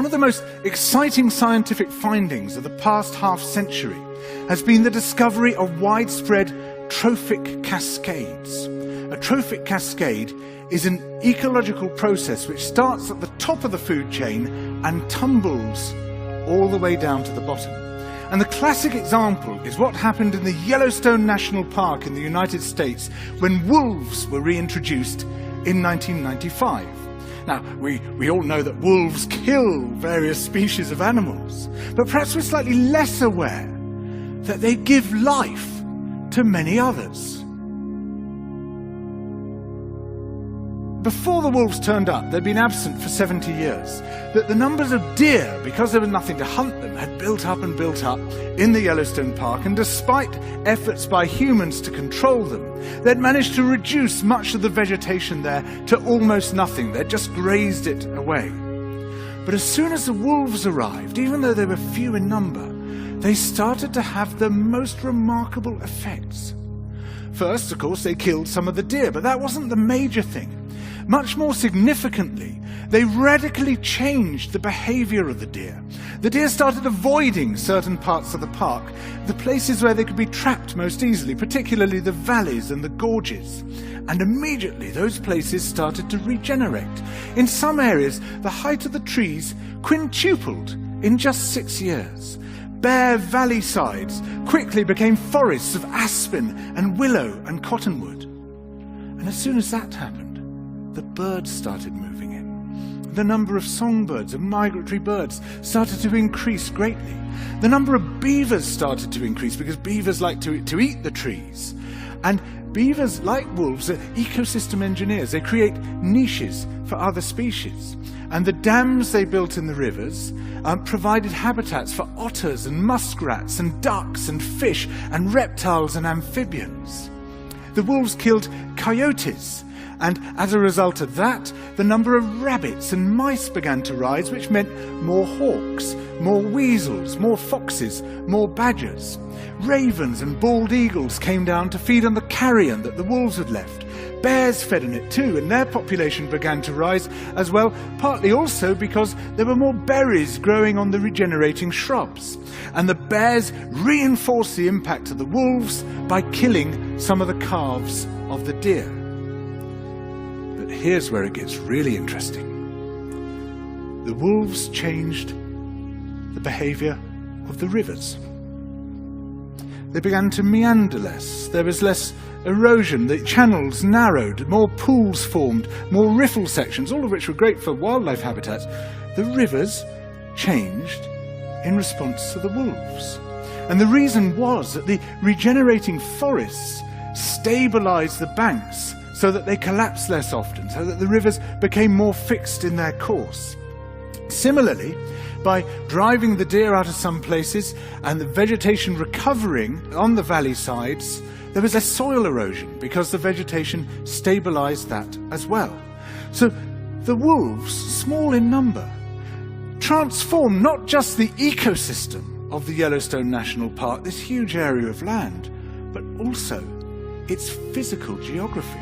One of the most exciting scientific findings of the past half-century has been the discovery of widespread trophic cascades. A trophic cascade is an ecological process which starts at the top of the food chain and tumbles all the way down to the bottom. And the classic example is what happened in the Yellowstone National Park in the United States when wolves were reintroduced in 1995. Now, we all know that wolves kill various species of animals, but perhaps we're slightly less aware that they give life to many others. Before the wolves turned up, they'd been absent for 70 years, that the numbers of deer, because there was nothing to hunt them, had built up in the Yellowstone Park, and despite efforts by humans to control them, they'd managed to reduce much of the vegetation there to almost nothing. They'd just grazed it away. But as soon as the wolves arrived, even though they were few in number, they started to have the most remarkable effects. First, of course, they killed some of the deer, but that wasn't the major thing. Much more significantly, they radically changed the behavior of the deer. The deer started avoiding certain parts of the park, the places where they could be trapped most easily, particularly the valleys and the gorges. And immediately those places started to regenerate. In some areas, the height of the trees quintupled in just 6 years. Bare valley sides quickly became forests of aspen and willow and cottonwood. And as soon as that happened, the birds started moving in. The number of songbirds and migratory birds started to increase greatly. The number of beavers started to increase because beavers like to eat the trees. And beavers, like wolves, are ecosystem engineers. They create niches for other species. And the dams they built in the rivers provided habitats for otters and muskrats and ducks and fish and reptiles and amphibians. The wolves killed coyotes, and as a result of that, the number of rabbits and mice began to rise, which meant more hawks, more weasels, more foxes, more badgers. Ravens and bald eagles came down to feed on the carrion that the wolves had left. Bears fed on it too, and their population began to rise as well, partly also because there were more berries growing on the regenerating shrubs. And the bears reinforced the impact of the wolves by killing some of the calves of the deer. But here's where it gets really interesting. The wolves changed the behavior of the rivers. They began to meander less. There was less erosion. The channels narrowed. More pools formed. More riffle sections, all of which were great for wildlife habitats. The rivers changed in response to the wolves. And the reason was that the regenerating forests stabilized the banks so that they collapsed less often, so that the rivers became more fixed in their course. Similarly, by driving the deer out of some places and the vegetation recovering on the valley sides, there was less soil erosion because the vegetation stabilized that as well. So the wolves, small in number, transformed not just the ecosystem of the Yellowstone National Park, this huge area of land, but also its physical geography.